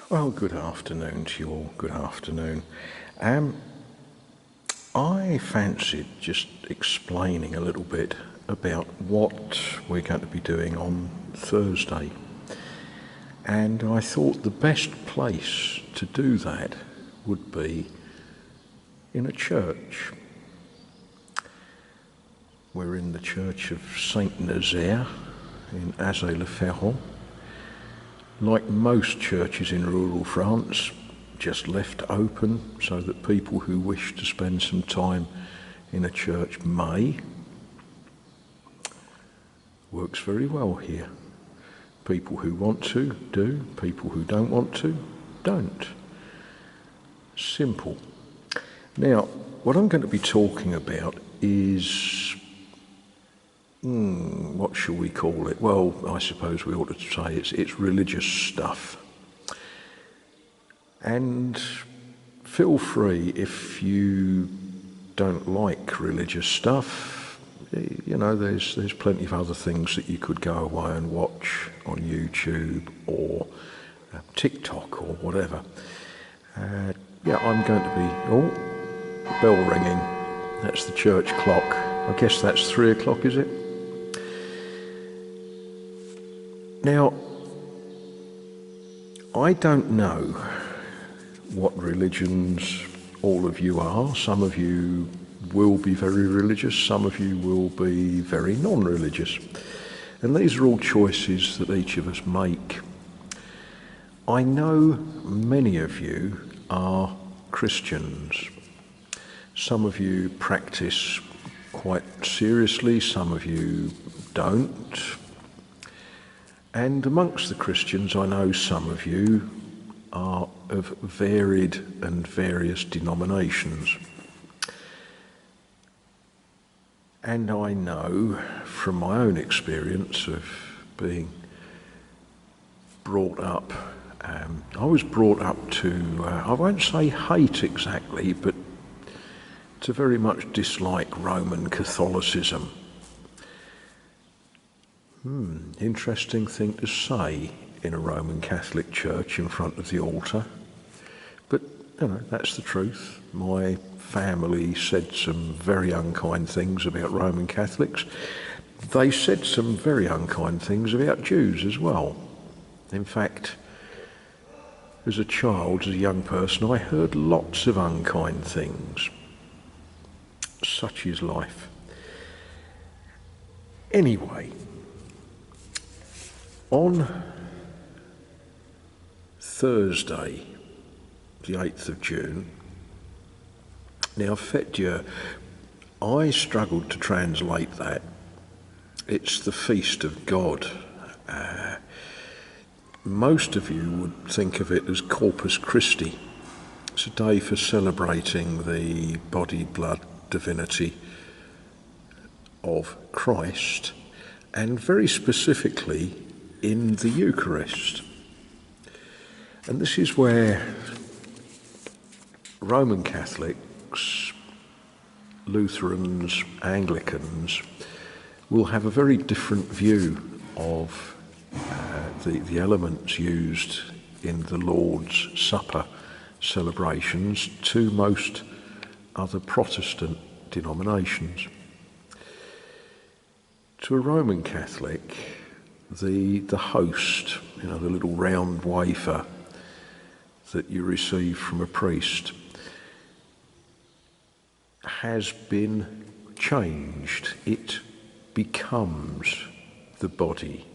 Well, good afternoon to you all. Good afternoon. I fancied just explaining a little bit about what we're going to be doing on Thursday. And I thought the best place to do that would be in a church. We're in the church of Saint Nazaire in Azay-le-Ferron. Like most churches in rural France, just left open so that people who wish to spend some time in a church may. Works very well here. People who want to do, people who don't want to don't. Simple. Now, what I'm going to be talking about is what shall we call it? Well, I suppose we ought to say it's religious stuff. And feel free if you don't like religious stuff. You know, there's plenty of other things that you could go away and watch on YouTube or TikTok or whatever. I'm going to be... bell ringing. That's the church clock. I guess that's 3 o'clock, is it? Now, I don't know what religions all of you are. Some of you will be very religious, some of you will be very non-religious. And these are all choices that each of us make. I know many of you are Christians. Some of you practice quite seriously, some of you don't. And amongst the Christians, I know some of you are of varied and various denominations. And I know from my own experience of being brought up, I was brought up to, I won't say hate exactly, but to very much dislike Roman Catholicism. Interesting thing to say in a Roman Catholic church in front of the altar. But, you know, that's the truth. My family said some very unkind things about Roman Catholics. They said some very unkind things about Jews as well. In fact, as a child, as a young person, I heard lots of unkind things. Such is life. Anyway, on Thursday, the 8th of June, now Fête Dieu, I struggled to translate that. It's the feast of God. Most of you would think of it as Corpus Christi. It's a day for celebrating the body, blood, divinity of Christ, and very specifically in the Eucharist. And this is where Roman Catholics, Lutherans, Anglicans will have a very different view of the elements used in the Lord's Supper celebrations to most other Protestant denominations. To a Roman Catholic, the host, you know, the little round wafer that you receive from a priest, has been changed. It becomes the body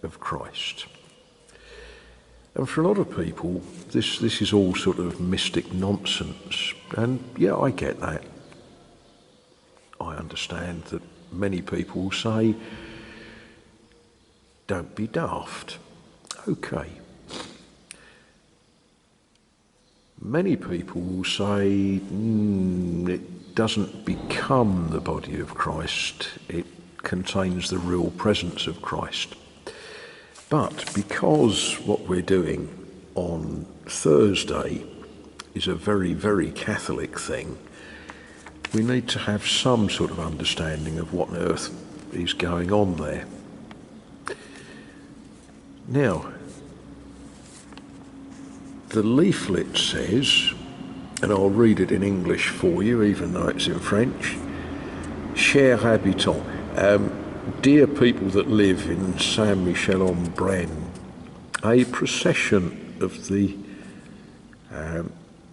of Christ. And for a lot of people, this is all sort of mystic nonsense. And yeah, I get that. I understand that many people say, don't be daft. Okay. Many people will say, it doesn't become the body of Christ, it contains the real presence of Christ. But because what we're doing on Thursday is a very, very Catholic thing, we need to have some sort of understanding of what on earth is going on there. Now, the leaflet says, and I'll read it in English for you, even though it's in French. Chers habitants, dear people that live in Saint-Michel-en-Brenne, a procession of the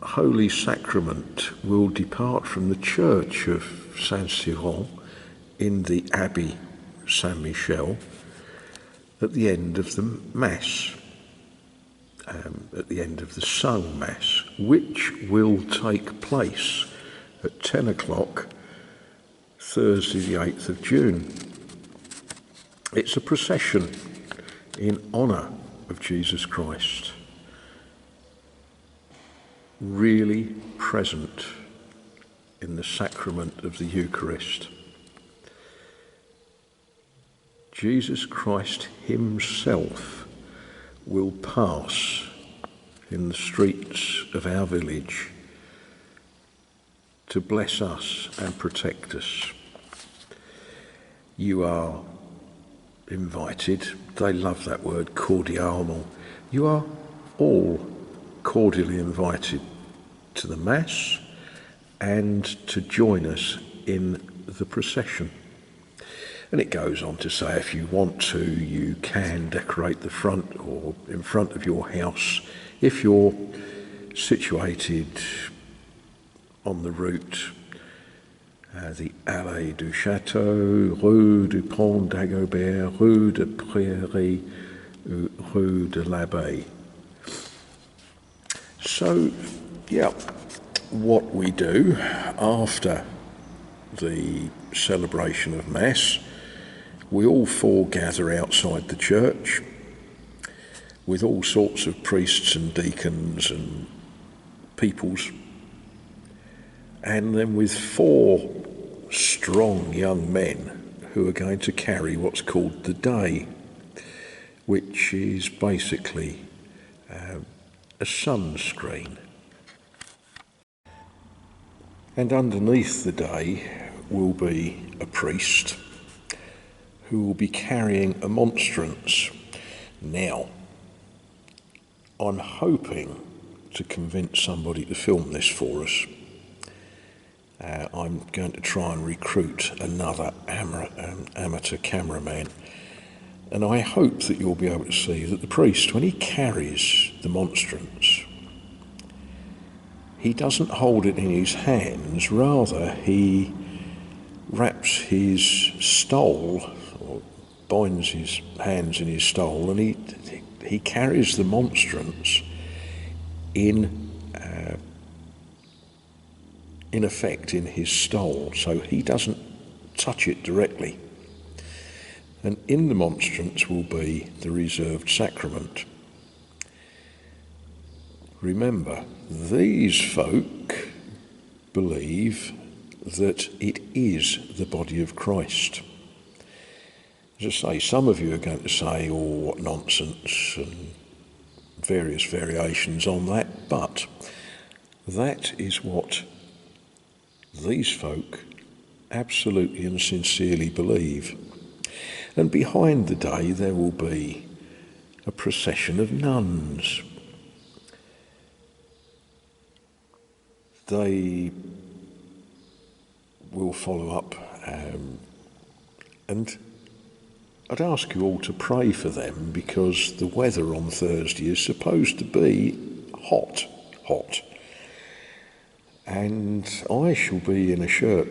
Holy Sacrament will depart from the church of Saint-Cyran in the Abbey Saint-Michel at the end of the Mass, at the end of the Sung Mass, which will take place at 10 o'clock Thursday the 8th of June. It's a procession in honour of Jesus Christ, really present in the sacrament of the Eucharist. Jesus Christ himself will pass in the streets of our village to bless us and protect us. You are invited. They love that word, cordialement. You are all cordially invited to the Mass and to join us in the procession. And it goes on to say, if you want to, you can decorate the front or in front of your house if you're situated on the route, the Allée du Château, Rue du Pont d'Agobert, Rue de Prairie, Rue de l'Abbaye. So, yeah, what we do after the celebration of Mass, we all foregather outside the church with all sorts of priests and deacons and peoples, and then with 4 strong young men who are going to carry what's called the day, which is basically a sunscreen. And underneath the day will be a priest who will be carrying a monstrance. Now, I'm hoping to convince somebody to film this for us. I'm going to try and recruit another amateur cameraman, and I hope that you'll be able to see that the priest, when he carries the monstrance, he doesn't hold it in his hands, rather he wraps his stole, or binds his hands in his stole, and he carries the monstrance in effect in his stole, so he doesn't touch it directly. And in the monstrance will be the reserved sacrament. Remember, these folk believe that it is the body of Christ. As I say, some of you are going to say, oh, what nonsense, and various variations on that, but that is what these folk absolutely and sincerely believe. And behind the day there will be a procession of nuns. They will follow up, and I'd ask you all to pray for them, because the weather on Thursday is supposed to be hot. And I shall be in a shirt,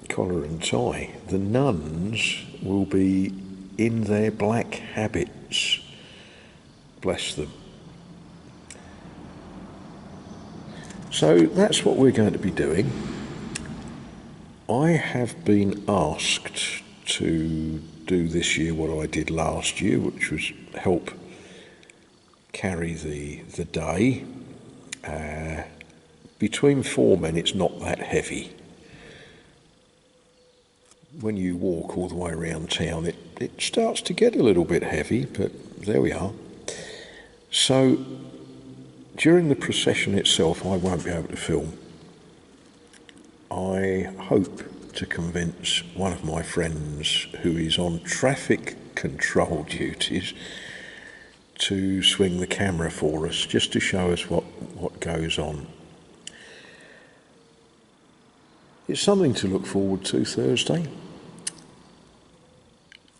collar and tie. The nuns will be in their black habits. Bless them. So that's what we're going to be doing. I have been asked to do this year what I did last year, which was help carry the day. Between 4 men, it's not that heavy. When you walk all the way around town, it starts to get a little bit heavy, but there we are. So during the procession itself, I won't be able to film. I hope to convince one of my friends who is on traffic control duties to swing the camera for us, just to show us what goes on. It's something to look forward to Thursday.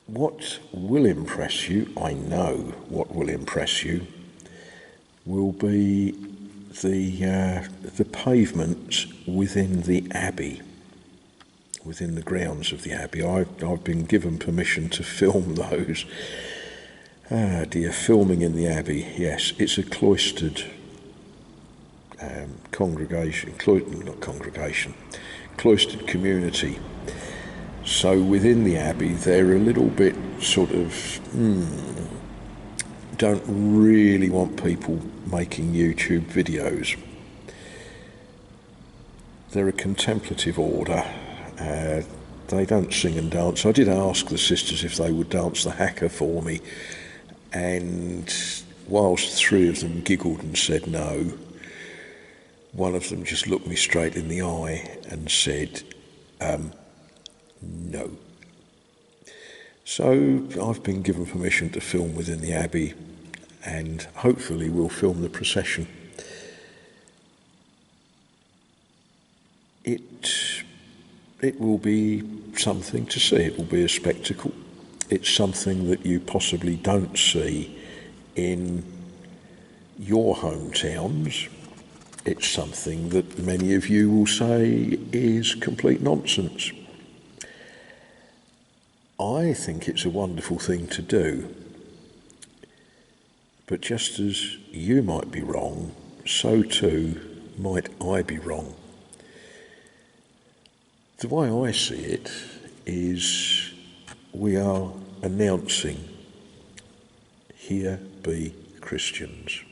What will impress you, I know what will impress you, will be the pavements within the Abbey, within the grounds of the Abbey. I've been given permission to film those. Ah dear, filming in the Abbey, yes, it's a cloistered cloistered community. So within the Abbey, they're a little bit sort of, don't really want people making YouTube videos. They're a contemplative order. They don't sing and dance. I did ask the sisters if they would dance the haka for me, and whilst 3 of them giggled and said no, one of them just looked me straight in the eye and said, no. So I've been given permission to film within the Abbey, and hopefully we'll film the procession. It will be something to see. It will be a spectacle. It's something that you possibly don't see in your hometowns. It's something that many of you will say is complete nonsense. I think it's a wonderful thing to do. But just as you might be wrong, so too might I be wrong. The way I see it is we are announcing, here be Christians.